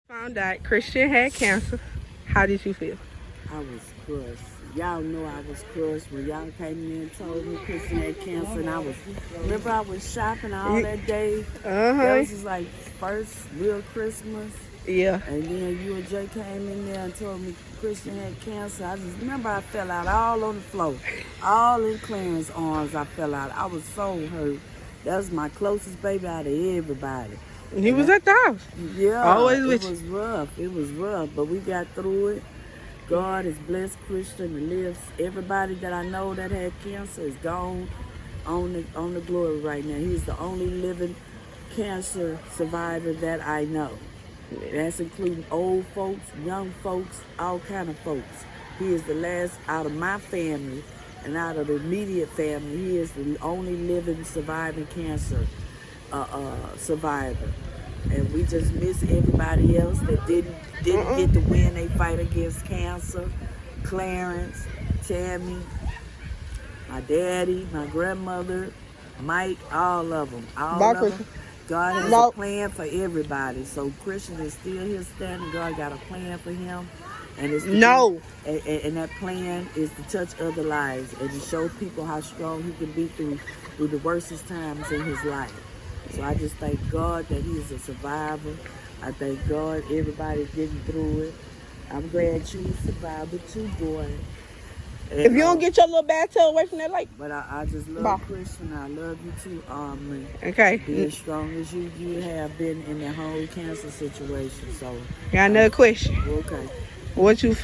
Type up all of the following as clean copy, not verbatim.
Found out Christian had cancer. How did you feel? I was crushed. Y'all know I was crushed when y'all came in and told me Christian had cancer, and remember I was shopping all that day. That was just like first real Christmas. Yeah. And then you and Jay came in there and told me Christian had cancer. I just remember I fell out all on the floor, all in Clarence's arms. I fell out. I was so hurt. That was my closest baby out of everybody. And he was at the house. Yeah, Always with it was rough. It was rough, but we got through it. God has blessed Christian and lives. Everybody that I know that had cancer is gone on the glory right now. He's the only living cancer survivor that I know. That's including old folks, young folks, all kind of folks. He is the last out of my family and out of the immediate family. He is the only living surviving cancer survivor. And we just miss everybody else that didn't get to win their fight against cancer. Clarence, Tammy, my daddy, my grandmother, Mike, all of them. God has a plan for everybody. So Christian is still here standing. God got a plan for him. And it's and that plan is to touch other lives and to show people how strong he can be through the worstest times in his life. So I just thank God that he is a survivor. I thank God everybody's getting through it. I'm glad you survived it too, boy. And, if you don't get your little bathtub away from that lake. But I just love Christian. I love you too, Armory. Okay. Be as strong as you have been in the whole cancer situation. So. Got another question. Okay.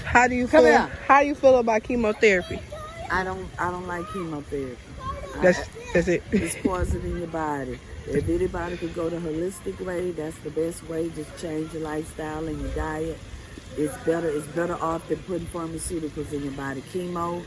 How do you feel? How do you feel about chemotherapy? I don't like chemotherapy. That's it. It's poisoning your body. If anybody could go the holistic way, that's the best way. Just change your lifestyle and your diet. It's better off than putting pharmaceuticals in your body. Chemo,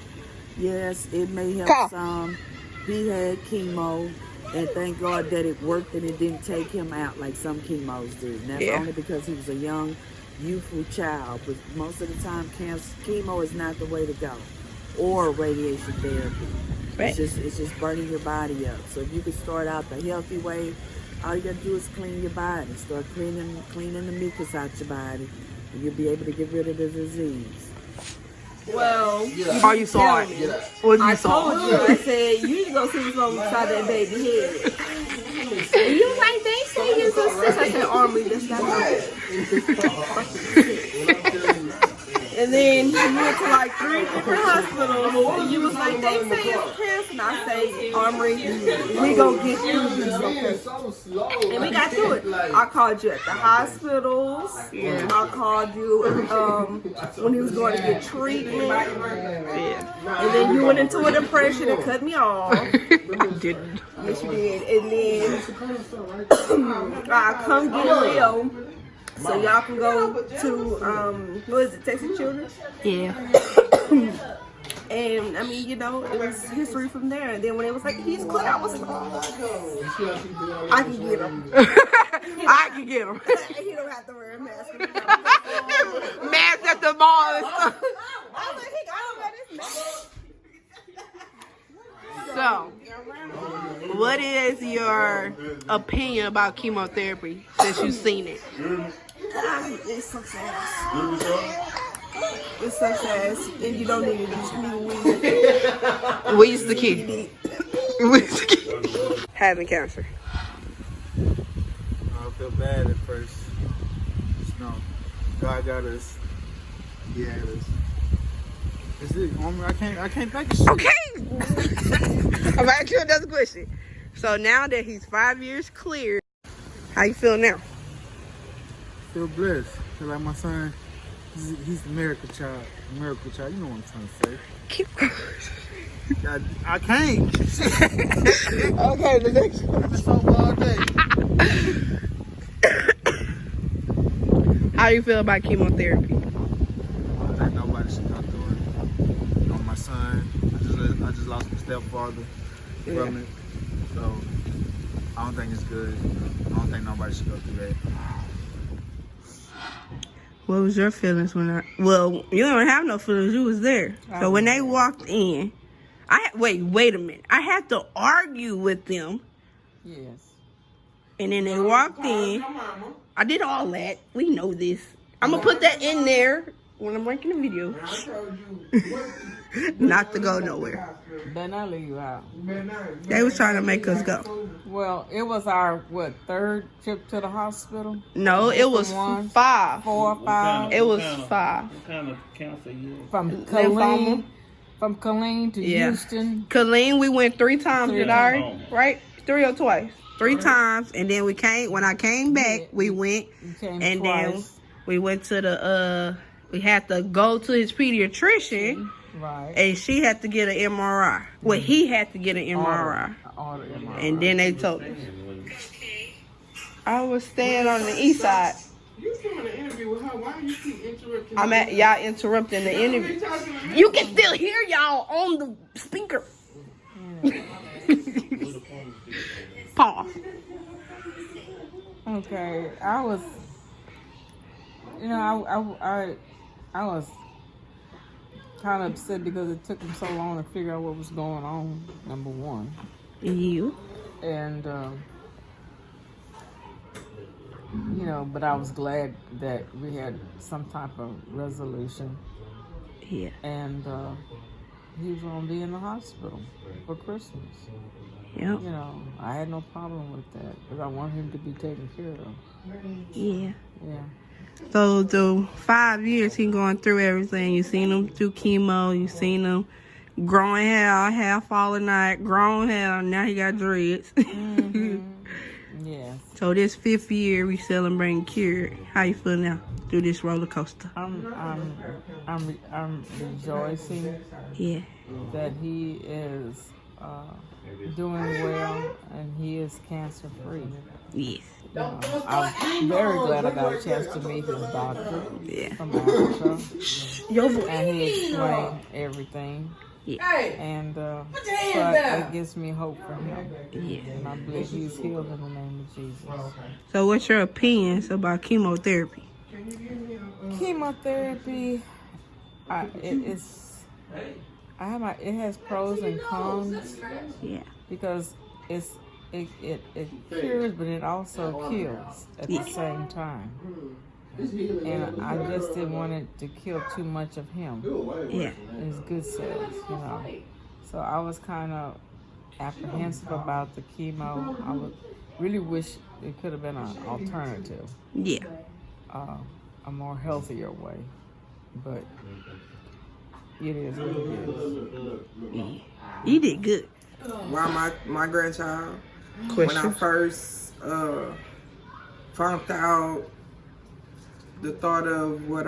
yes, it may help some. He had chemo, and thank God that it worked and it didn't take him out like some chemos do. And that's only because he was a young, youthful child. But most of the time, chemo is not the way to go, or radiation therapy. Right. It's just burning your body up. So if you can start out the healthy way, all you gotta do is clean your body. Start cleaning the mucus out your body, and you'll be able to get rid of the disease. Well, are you sorry? I told you. I said you need to go see what's wrong beside that baby head. And you was like, they say you're so sick. I said, Armory, that's not right. And then you went to like 3 different hospitals. And you was like, they say it's cancer. And I say, Armory, we gonna get through this, okay? And we got through it. I called you at the hospitals. Yeah. I called you when he was going to get treatment. Yeah. And then you went into a depression and cut me off. I didn't. Yes, you did. And then I come get real. So y'all can go to, what is it, Texas Children's? Yeah. And, I mean, it was history from there. And then when it was like, he's clear, I was like, I can get him. I can get him. He don't have to wear a mask. Mask at the mall and stuff. I was like, I don't wear this mask. So, what is your opinion about chemotherapy since you've seen it? It's so fast. It's so fast, and you don't need it. You just need weed. Weed's the key. Weed's the key. Having cancer. I feel bad at first. Just know, God got us. He had us. That's it. I can't think of shit. Okay. I'm asking you another question. So now that he's 5 years clear, how you feel now? Feel blessed. Feel like my son, he's the miracle child. Miracle child. You know what I'm trying to say. Keep going. I can't. Okay, the next one. I've been sober all day. How you feel about chemotherapy? I think nobody should go through it. You know, my son, I just lost my stepfather from it. So I don't think it's good. I don't think nobody should go through that. What was your feelings when well, you don't have no feelings, you was there. So when they walked in, wait a minute. I had to argue with them. Yes. And then they walked in, I did all that. We know this. I'm gonna put that in there when I'm making the video. Not to go nowhere. Better not leave you out. They was trying to make us go. Well, it was our, third trip to the hospital? No, it was One. 5. 4 or 5? It was 5. What kind of cancer you? From Lymphoma. Killeen to Yeah. Houston. Colleen, we went 3 times, Three did I? times. Right? 3 or twice? 3 times, and then when I came back, we went, You came and twice. then we went to the, we had to go to his pediatrician, Right. and she had to get an MRI. Well, he had to get an MRI, Order MRI. and then they told us. I was staying on the east side. You doing an interview with her? Why do you keep interrupting? I'm at y'all interrupting the interview. You can still hear y'all on the speaker. Pause. Okay, I was, I was kind of upset because it took them so long to figure out what was going on, number one. You. And, but I was glad that we had some type of resolution. Yeah. And he was going to be in the hospital for Christmas. Yep. I had no problem with that because I want him to be taken care of. Yeah. Yeah. So the 5 years he going through everything. You seen him through chemo. You seen him growing hair falling out, grown hair. Now he got dreads. Yes. So this 5th year we celebrating cured. How you feel now through this roller coaster? I'm rejoicing Yeah. that he is doing well and he is cancer free. Yes. I'm very glad I got a chance to meet his doctor Yeah. from Africa, Your voice. and he explained everything. Yeah. And so it gives me hope for him. Yeah. And I believe he's healed in the name of Jesus. So what's your opinions about chemotherapy? Chemotherapy, it has pros and cons Yeah. because it cures, but it also kills at the same time. And I just didn't want it to kill too much of him. Yeah. His good cells, So I was kind of apprehensive about the chemo. I would really wish it could have been an alternative, Yeah. a more healthier way. But it is what it is. You did good. Why my grandchild? When I Question. first found out, the thought of what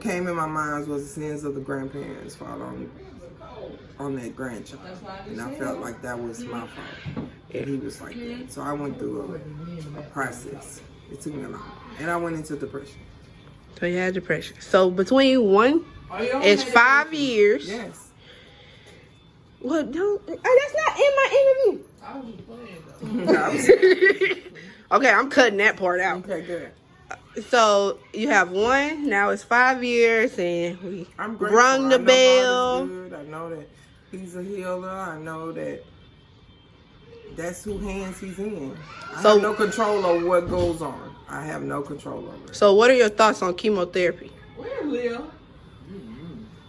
came in my mind was the sins of the grandparents fall on that grandchild, and I felt like that was my fault. And he was like that, so I went through a process. It took me a long, and I went into depression. So you had depression. So between 1 is 5 years. Yes. Well, don't. That's not in my interview. Okay, I'm cutting that part out. Okay, good. So you have 1. Now it's 5 years, and we I'm grateful. rung the I know bell. God is good. I know that He's a healer. I know that that's who hands He's in. I So- have no control over what goes on. I have no control over it. So what are your thoughts on chemotherapy?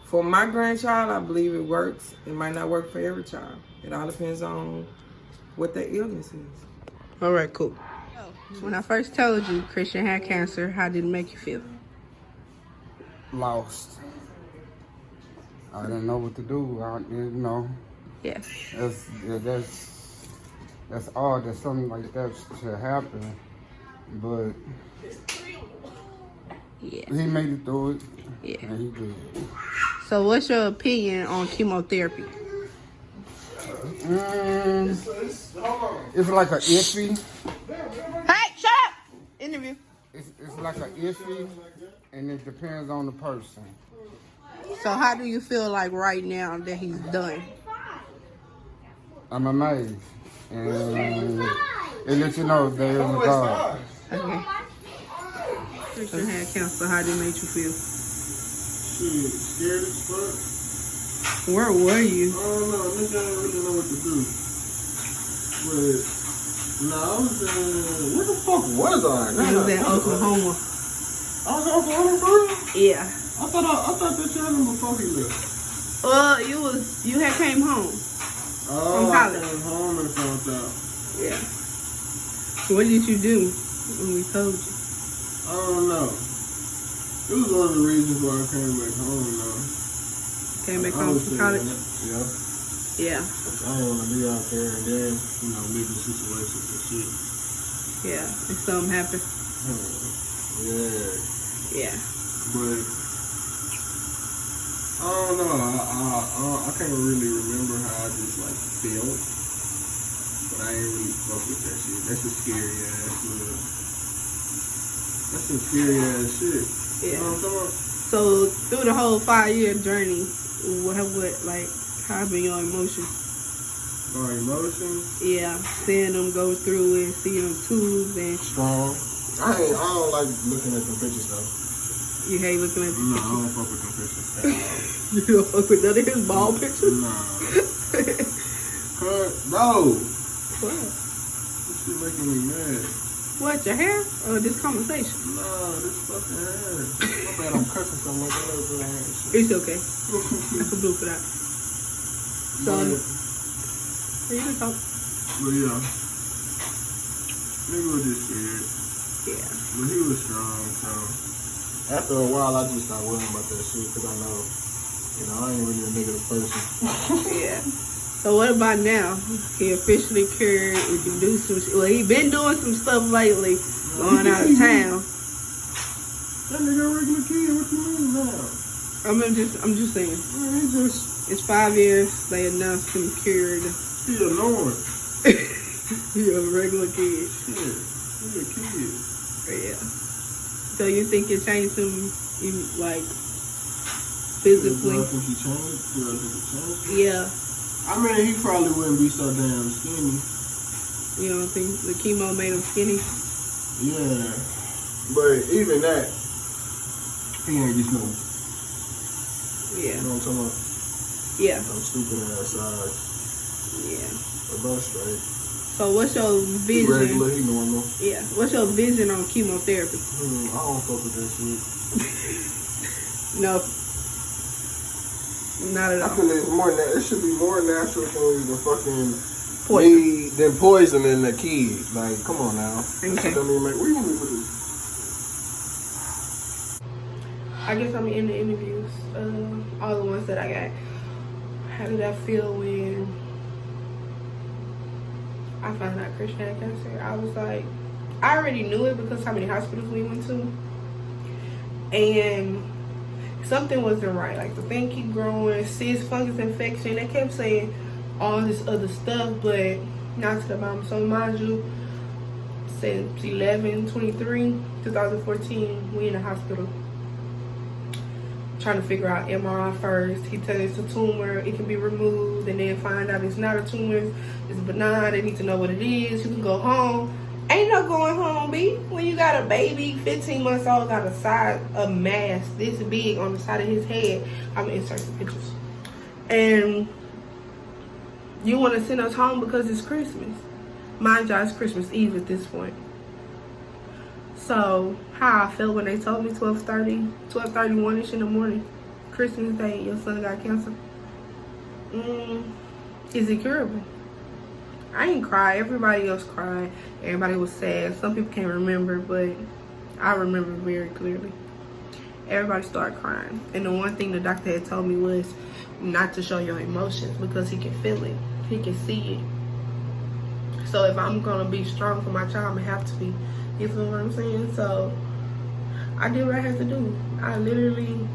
For my grandchild, I believe it works. It might not work for every child. It all depends on what their illness is. All right, cool. When I first told you Christian had cancer, how did it make you feel? Lost. I didn't know what to do. Yeah. That's odd that something like that should happen. But Yeah. he made it through it. Yeah. And he did. So what's your opinion on chemotherapy? It's like a iffy. Hey, shut up! Interview. It's like a iffy, and it depends on the person. So how do you feel like right now that he's done? I'm amazed, and it lets you know there is a God. Okay. Christian had cancer. How did it make you feel? Scared as fuck. Where were you? I don't know. Nigga, I don't really know what to do. But No, I was where the fuck was I? It was in Oklahoma. I was in Oklahoma for real? Yeah. I thought that you had him before he left. You had came home. Oh, From I college. came home and found out. Yeah. So what did you do when we told you? I don't know. It was one of the reasons why I came back home, though. Came back I home was from thinking college? that, yeah. Yeah. I didn't want to be out there and then, legal situations and shit. Yeah. And something happened. Yeah. Yeah. But I don't know. I can't really remember how I just like felt, but I ain't really fuck with that shit. That's a scary ass. That's some scary ass shit. Yeah. You know what I'm talking about? So through the whole 5-year journey, how been your emotions? My emotions Yeah, seeing them go through and seeing them tubes and strong. I don't like looking at them pictures though. you hate looking at No, I don't fuck with them pictures at all. You don't fuck with none of his ball pictures? Bro, What? this shit making me mad. What, your hair? Or this conversation? No, this fucking hair. My bad, I'm cussing something like that. It's okay. I can bloop it out. So, you can talk. But yeah, nigga was just scared. Yeah. But he was strong, so after a while I just stopped worrying about that shit because I know, I ain't really a negative person. Yeah. So what about now? He officially cured. We can do some shit. Well, he been doing some stuff lately, going out of town. That nigga a regular kid, what you mean now? I'm just saying. Man, he just, It's 5 years. They announced him cured. he annoying. He a regular kid. Shit, he a kid. Yeah. So you think it changed him, like, physically? Do I think he changed? Yeah. I mean, he probably wouldn't be so damn skinny. You don't think the chemo made him skinny? Yeah. But even that, he ain't just no, Yeah. you know what I'm talking about? Yeah. No stupid ass size. Yeah. But that's straight. So what's your He vision? regular, he normal. Yeah. What's your vision on chemotherapy? I don't fuck with that shit. No. Not at I all. feel it's more it should be more natural things than fucking Poison. than poisoning a kid. Like, come on now. Okay. That don't even make. Where you want me to put this? I guess I'm in the interviews. All the ones that I got. How did I feel when I found out Christian had cancer? I was like, I already knew it because how many hospitals we went to. And something wasn't right. Like the thing keep growing, cyst, fungus infection. They kept saying all this other stuff, but not to the bottom. So mind you, since 2014, we in the hospital trying to figure out MRI first. He tells it's a tumor, it can be removed, and then find out it's not a tumor, it's benign. They need to know what it is. You can go home. Ain't no going home, B. When you got a baby, 15 months old, got a mass this big on the side of his head. I'm gonna insert some pictures. And you want to send us home because it's Christmas. Mind you, it's Christmas Eve at this point. So, how I felt when they told me 12:31ish in the morning, Christmas Day, your son got cancer. Is it curable? I ain't cry. Everybody else cried. Everybody was sad. Some people can't remember, but I remember very clearly. Everybody started crying. And the one thing the doctor had told me was not to show your emotions because he can feel it. He can see it. So if I'm going to be strong for my child, I'm going to have to be. You feel what I'm saying? So I did what I had to do. I literally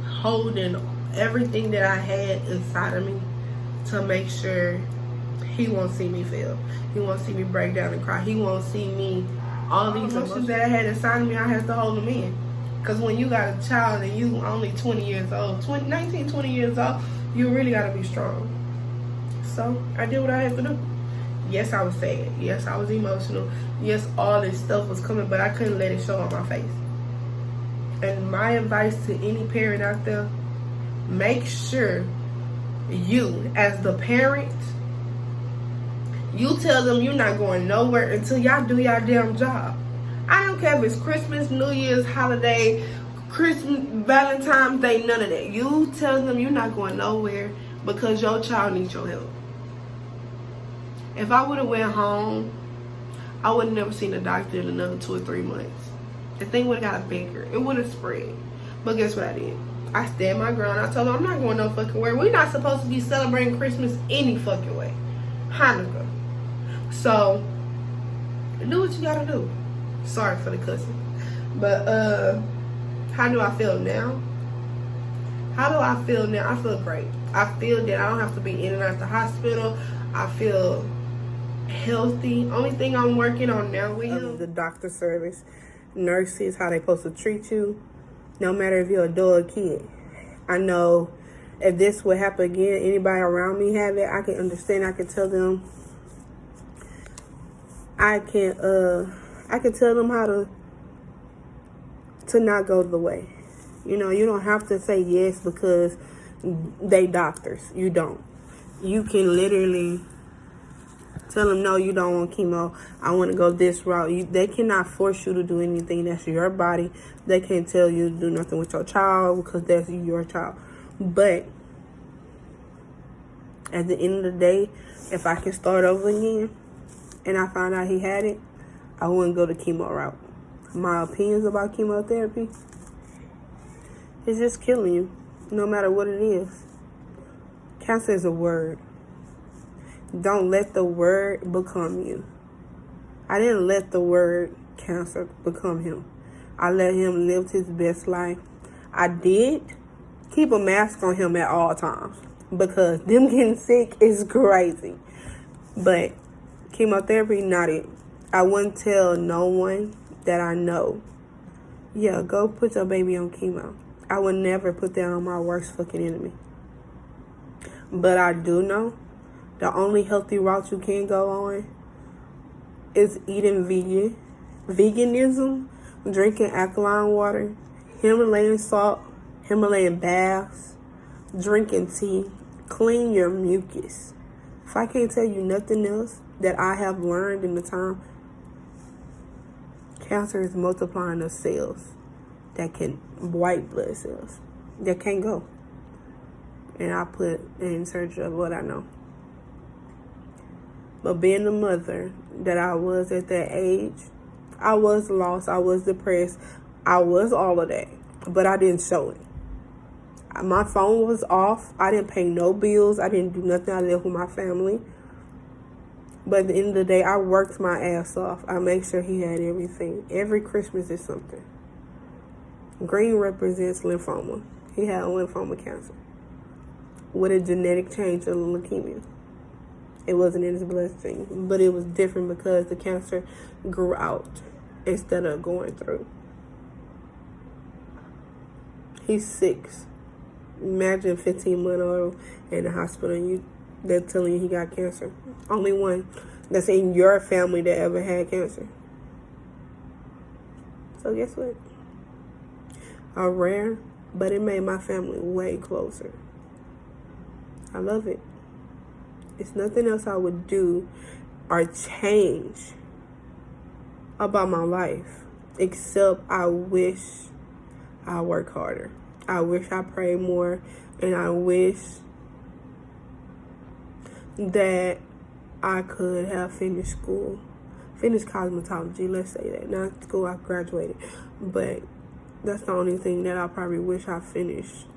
holding everything that I had inside of me to make sure he won't see me fail. He won't see me break down and cry. He won't see me. All these emotions that I had inside of me, I have to hold them in. Because when you got a child and you only 20 years old, 19, 20 years old, you really got to be strong. So I did what I had to do. Yes, I was sad. Yes, I was emotional. Yes, all this stuff was coming, but I couldn't let it show on my face. And my advice to any parent out there, make sure you, as the parent, You tell them you're not going nowhere until y'all do y'all damn job. I don't care if it's Christmas, New Year's, holiday, Christmas, Valentine's Day, none of that. You tell them you're not going nowhere because your child needs your help. If I would have went home, I would have never seen a doctor in another 2 or 3 months. The thing would have got bigger. It would have spread. But guess what I did? I stand my ground. I told them I'm not going no fucking way. We're not supposed to be celebrating Christmas any fucking way. Hanukkah. So, do what you gotta do. Sorry for the cussing. But, how do I feel now? How do I feel now? I feel great. I feel that I don't have to be in and out the hospital. I feel healthy. Only thing I'm working on now with the doctor service, nurses, how they supposed to treat you, no matter if you're a dog or kid. I know if this would happen again, anybody around me have it, I can understand. I can tell them. I can tell them how to not go the way. You know, you don't have to say yes because they doctors. You don't. You can literally tell them, no, you don't want chemo. I want to go this route. They cannot force you to do anything. That's your body. They can't tell you to do nothing with your child because that's your child. But at the end of the day, if I can start over again and I found out he had it, I wouldn't go the chemo route. My opinions about chemotherapy, it's just killing you, no matter what it is. Cancer is a word. Don't let the word become you. I didn't let the word cancer become him. I let him live his best life. I did keep a mask on him at all times because them getting sick is crazy. But chemotherapy, not it. I wouldn't tell no one that I know, yeah, go put your baby on chemo. I would never put that on my worst fucking enemy. But I do know the only healthy route you can go on is eating vegan. Veganism, drinking alkaline water, Himalayan salt, Himalayan baths, drinking tea, clean your mucus. If I can't tell you nothing else that I have learned in the time, cancer is multiplying of cells that can, white blood cells, that can't go. And I put in search of what I know. But being the mother that I was at that age, I was lost, I was depressed, I was all of that. But I didn't show it. My phone was off. I didn't pay no bills. I didn't do nothing. I lived with my family. But at the end of the day, I worked my ass off. I made sure he had everything. Every Christmas is something. Green represents lymphoma. He had lymphoma cancer with a genetic change of leukemia. It wasn't in his bloodstream, but it was different because the cancer grew out instead of going through. He's 6. Imagine 15-month-old in the hospital. They're telling you he got cancer. Only one that's in your family that ever had cancer. So guess what? A rare, but it made my family way closer. I love it. It's nothing else I would do or change about my life except I wish I work harder. I wish I prayed more, and I wish that I could have finished school. Finished cosmetology, let's say that. Not school, I graduated. But that's the only thing that I probably wish I finished.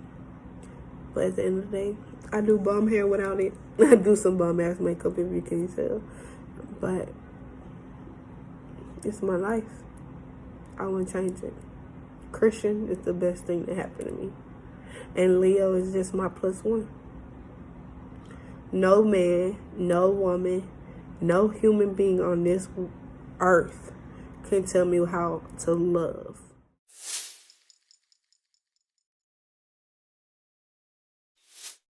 But at the end of the day, I do bum hair without it. I do some bum ass makeup if you can tell. But it's my life. I wouldn't change it. Christian is the best thing that happened to me. And Leo is just my +1. No man, no woman, no human being on this earth can tell me how to love.